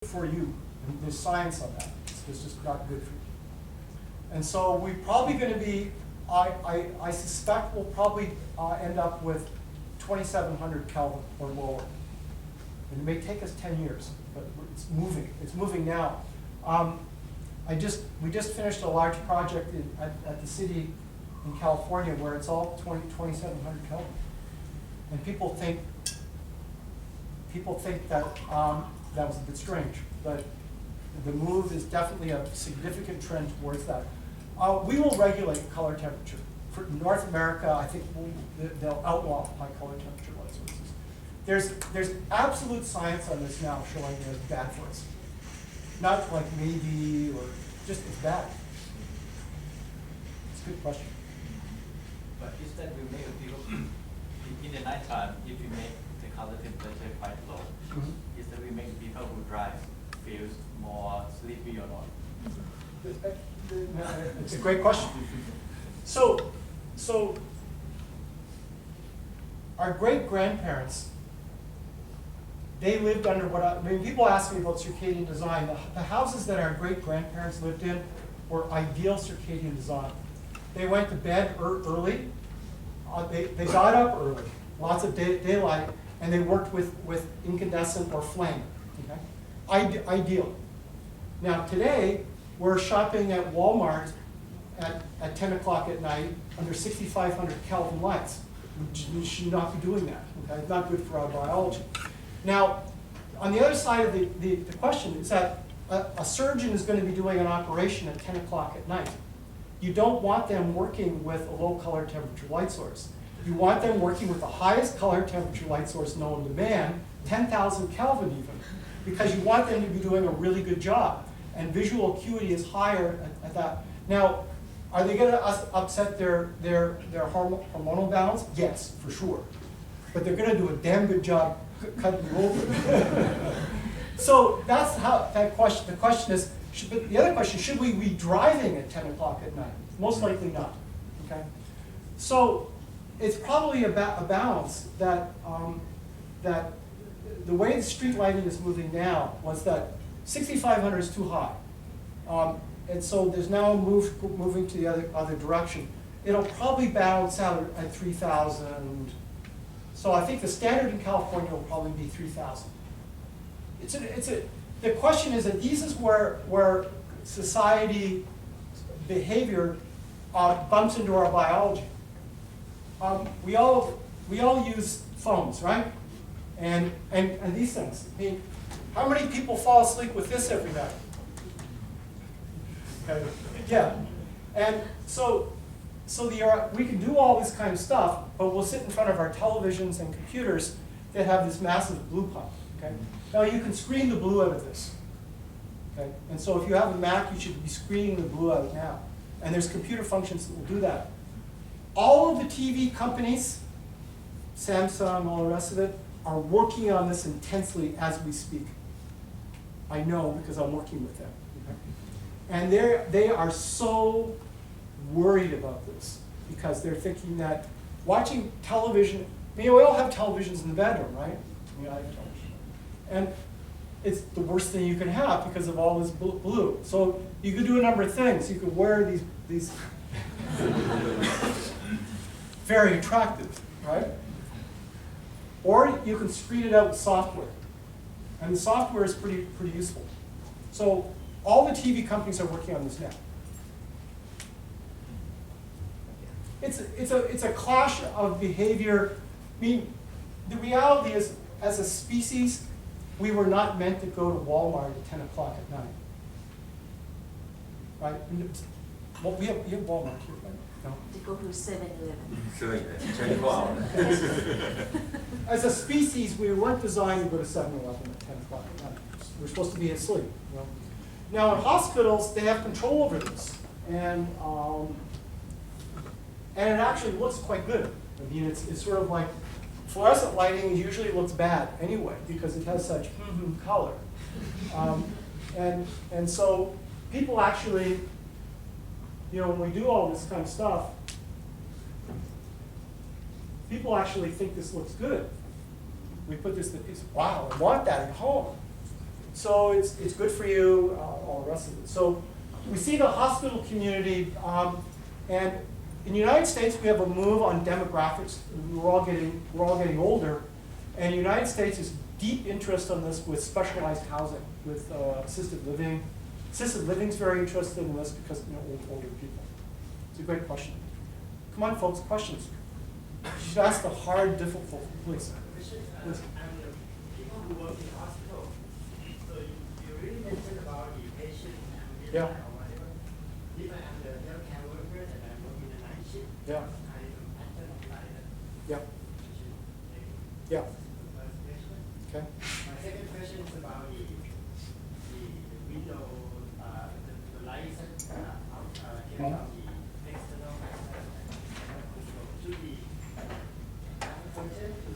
for you. And there's science on that. It's just not good for you. And so we're probably going to be, I suspect we'll probably end up with 2700 Kelvin or lower. And it may take us 10 years, but it's moving. It's moving now. We just finished a large project at the city in California where it's all 2700 Kelvin. And people think that that was a bit strange, but the move is definitely a significant trend towards that. We will regulate color temperature. For North America, I think they'll outlaw high color temperature light sources. There's absolute science on this now showing that it's bad for us. Not like maybe, or just it's bad. It's a good question. But is that will make people, in the nighttime, if you make the color temperature quite low, is that we make people who drive feels more sleepy or not? It's a great question. So our great-grandparents, they lived under people ask me about circadian design. The houses that our great-grandparents lived in were ideal circadian design. They went to bed early. They got up early, lots of daylight, and they worked with incandescent or flame. Okay? Ideal. Now today, we're shopping at Walmart at 10 o'clock at night under 6,500 Kelvin lights. We should not be doing that. Okay? It's not good for our biology. Now, on the other side of the question is that a surgeon is going to be doing an operation at 10 o'clock at night. You don't want them working with a low color temperature light source. You want them working with the highest color temperature light source known to man, 10,000 Kelvin even, because you want them to be doing a really good job. And visual acuity is higher at that. Now, are they going to upset their hormonal balance? Yes, for sure. But they're going to do a damn good job cutting you over. So that's how that question. The question is, the other question: should we be driving at 10 o'clock at night? Most likely not. Okay. So it's probably a balance that that the way the street lighting is moving now was that 6,500 is too high. And so there's now a moving to the other direction. It'll probably balance out at 3,000. So I think the standard in California will probably be 3,000. The question is that this is where society behavior bumps into our biology. We all use phones, right? And these things. I mean, how many people fall asleep with this every night? Okay. Yeah. And so we can do all this kind of stuff, but we'll sit in front of our televisions and computers that have this massive blue pump. Okay. Now you can screen the blue out of this. Okay. And so if you have a Mac, you should be screening the blue out now. And there's computer functions that will do that. All of the TV companies, Samsung, all the rest of it, are working on this intensely as we speak. I know because I'm working with them. Okay? And they are so worried about this because they're thinking that watching television, we all have televisions in the bedroom, right? I have television. And it's the worst thing you can have because of all this blue. So you could do a number of things. You could wear these very attractive, right? Or you can screen it out with software. And the software is pretty useful. So all the TV companies are working on this now. It's a clash of behavior. I mean, the reality is, as a species, we were not meant to go to Walmart at 10 o'clock at night. Right? Well, you have Walmart here, right? No? To go to 7-Eleven. 24 hours. As a species, we weren't designed to go to 7-Eleven at 10 o'clock at night. We're supposed to be asleep. You know? Now, in hospitals, they have control over this. And it actually looks quite good. I mean, it's sort of like fluorescent lighting usually looks bad anyway because it has such color. And so people actually, when we do all this kind of stuff, people actually think this looks good. We put this, wow, I want that at home. So it's good for you, all the rest of it. So we see the hospital community, and in the United States we have a move on demographics. We're all getting older, and the United States is deep interest on this with specialized housing, with assisted living. Assisted living is very interested in this because older people. It's a great question. Come on, folks, questions. You should ask the hard, difficult, please. Please. People who work in hospital, so you really mentioned about the patient and Yeah. or whatever. If I am the healthcare worker and I'm working the night shift, Yeah. I am pattern like that. Yeah. Yeah. First question. Okay. My second question is about the window, the lights came from the external control. Should be function to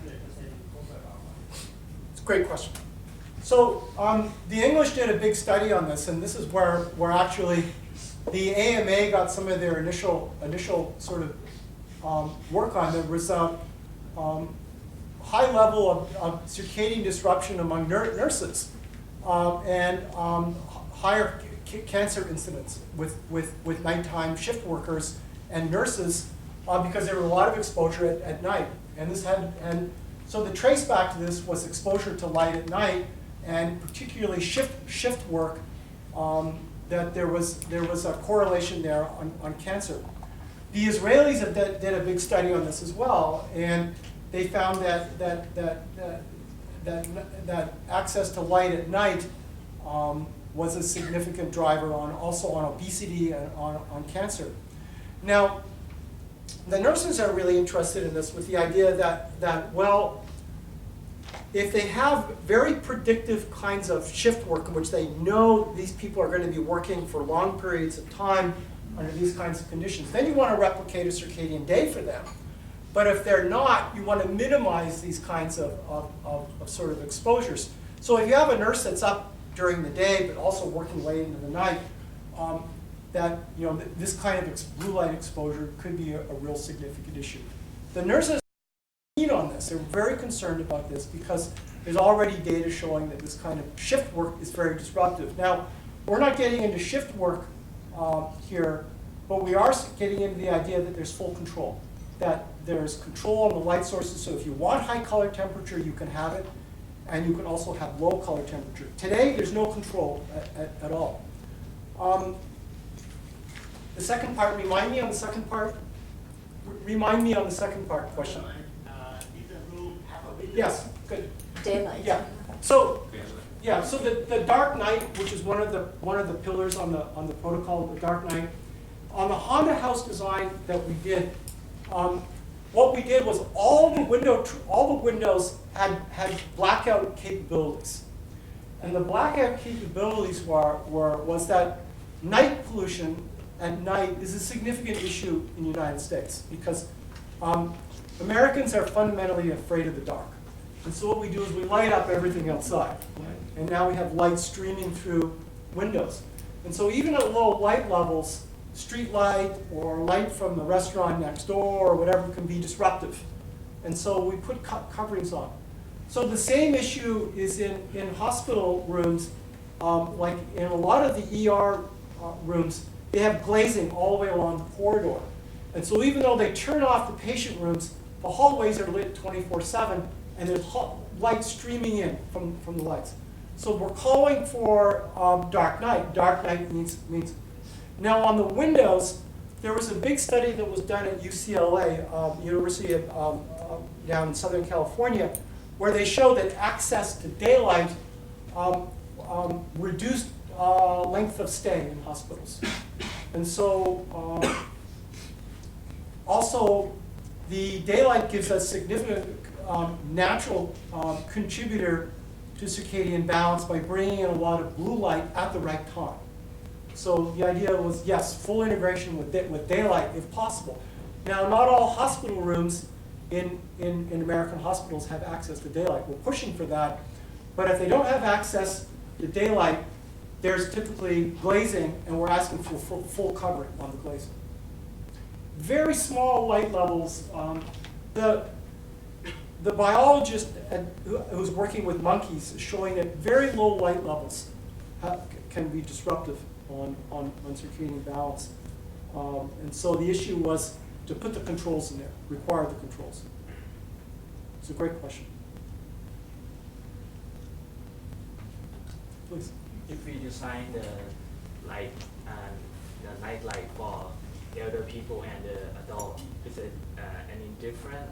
100% cover our. It's a great question. So the English did a big study on this, and this is where actually the AMA got some of their initial sort of work on. There was a high level of circadian disruption among nurses and higher cancer incidence with nighttime shift workers and nurses because there were a lot of exposure at night. And so the trace back to this was exposure to light at night, and particularly shift work, that there was a correlation there on cancer. The Israelis did a big study on this as well, and they found that access to light at night was a significant driver also on obesity and on cancer. Now, the nurses are really interested in this with the idea that well, if they have very predictive kinds of shift work in which they know these people are going to be working for long periods of time under these kinds of conditions, then you want to replicate a circadian day for them. But if they're not, you want to minimize these kinds of sort of exposures. So if you have a nurse that's up during the day but also working late into the night, this kind of blue light exposure could be a real significant issue. The nurses are keen on this. They're very concerned about this because there's already data showing that this kind of shift work is very disruptive. Now, we're not getting into shift work here, but we are getting into the idea that there's full control, that there's control on the light sources. So if you want high color temperature, you can have it, and you can also have low color temperature. Today, there's no control at all. The second part, remind me on the second part. Remind me on the second part question. If the room have a window. Yes, good. Daylight. Yeah. So the dark night, which is one of the pillars on the protocol, the dark night, on the Honda house design that we did, what we did was all the windows had blackout capabilities, and the blackout capabilities was that night pollution at night is a significant issue in the United States because Americans are fundamentally afraid of the dark. And so what we do is we light up everything outside. Right? And now we have light streaming through windows. And so even at low light levels, street light or light from the restaurant next door or whatever can be disruptive. And so we put coverings on. So the same issue is in hospital rooms, like in a lot of the ER rooms, they have glazing all the way along the corridor. And so even though they turn off the patient rooms, the hallways are lit 24/7, and there's light streaming in from the lights. So we're calling for dark night. Dark night means. Now on the windows, there was a big study that was done at UCLA, University of down in Southern California, where they showed that access to daylight reduced length of stay in hospitals. And so also the daylight gives us significant natural contributor to circadian balance by bringing in a lot of blue light at the right time. So the idea was, yes, full integration with daylight if possible. Now, not all hospital rooms in American hospitals have access to daylight. We're pushing for that. But if they don't have access to daylight, there's typically glazing, and we're asking for full covering on the glazing. Very small light levels. the biologist who was working with monkeys is showing that very low light levels can be disruptive on circadian balance. And so the issue was to put the controls in there, require the controls. It's a great question. Please. If we design the light and the night light for elder people and the adult, is it any different?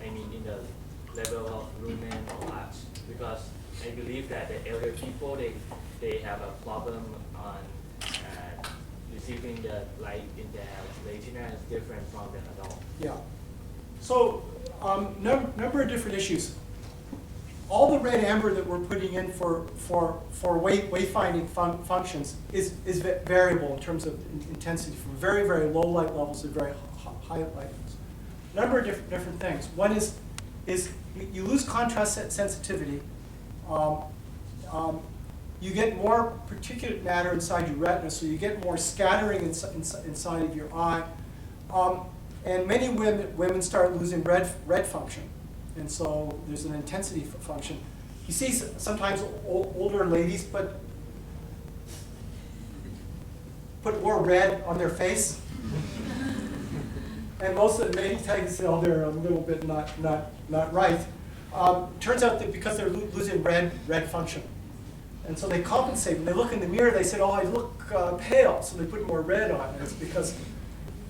I mean, in the level of lumen or large? Because I believe that the elder people, they have a problem on receiving the light in their retina is different from the adult. Yeah. So, number of different issues. All the red amber that we're putting in for wayfinding functions is variable in terms of intensity, from very, very low light levels to very high light levels. Number of different things. One is you lose contrast sensitivity. You get more particulate matter inside your retina, so you get more scattering inside of your eye. And many women start losing red function. And so there's an intensity function. You see sometimes older ladies put more red on their face. And most of the many times, they're a little bit not right. Turns out that because they're losing red function. And so they compensate. When they look in the mirror, they say, oh, I look pale, so they put more red on. And it's because,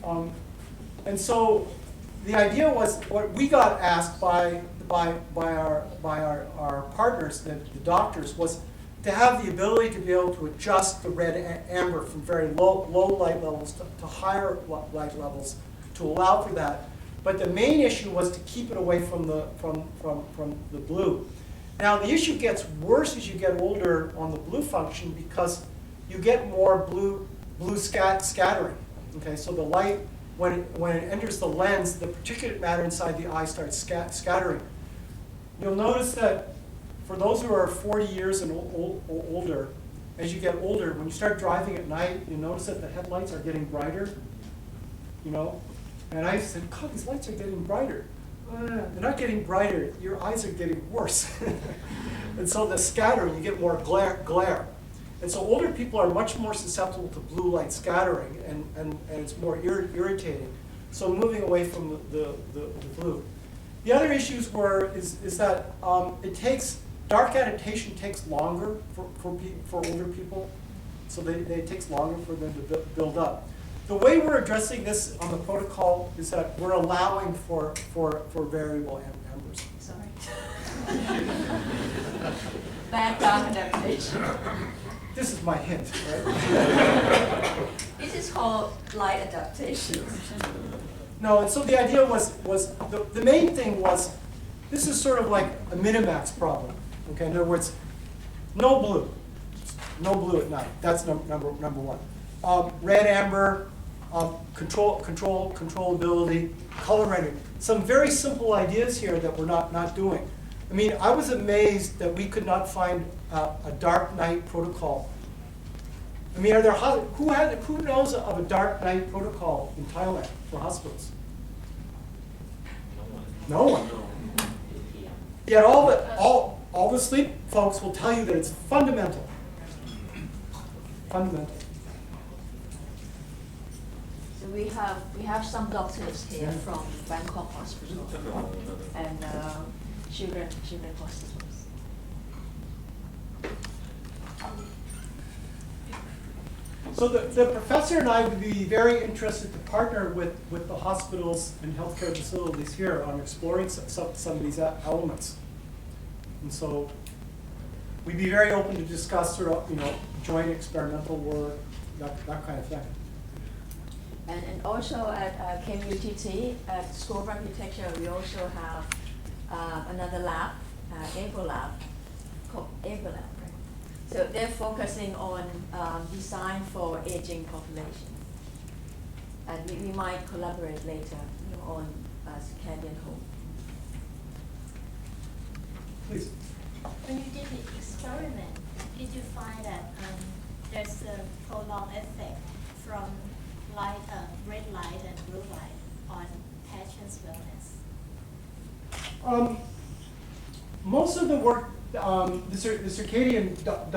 and so the idea was, what we got asked by our partners, the doctors, was to have the ability to be able to adjust the red amber from very low light levels to higher light levels to allow for that. But the main issue was to keep it away from the blue. Now the issue gets worse as you get older on the blue function because you get more blue scattering. Okay, so the light, when it enters the lens, the particulate matter inside the eye starts scattering. You'll notice that for those who are 40 years and older, as you get older, when you start driving at night, you notice that the headlights are getting brighter. You know, and I said, God, these lights are getting brighter. They're not getting brighter, your eyes are getting worse. And so the scattering, you get more glare. And so older people are much more susceptible to blue light scattering, and it's more irritating. So moving away from the blue. The other issues is that dark adaptation takes longer for older people. So it takes longer for them to build up. The way we're addressing this on the protocol is that we're allowing for variable ambers. Sorry. Bad dark adaptation. This is my hint, right? This is called light adaptation. No, and so the idea was the main thing was, this is sort of like a minimax problem. Okay, in other words, no blue at night. That's number one. Red amber. Controllability, color rendering. Some very simple ideas here that we're not doing. I mean, I was amazed that we could not find a dark night protocol. I mean, who knows of a dark night protocol in Thailand for hospitals? No one. Yet all the sleep folks will tell you that it's fundamental. Fundamental. So we have some doctors here from Bangkok Hospital and children hospitals. So the professor and I would be very interested to partner with the hospitals and healthcare facilities here on exploring some of these elements. And so we'd be very open to discuss sort of, joint experimental work, that kind of thing. And also at KMUTT, at School of Architecture, we also have another lab, ABLE lab, called ABLE lab, right? So they're focusing on design for aging population. And we might collaborate later on Circadian home. Please. When you did the experiment, did you find that there's a prolonged effect from red light and blue light on patients' wellness? Most of the work, the circadian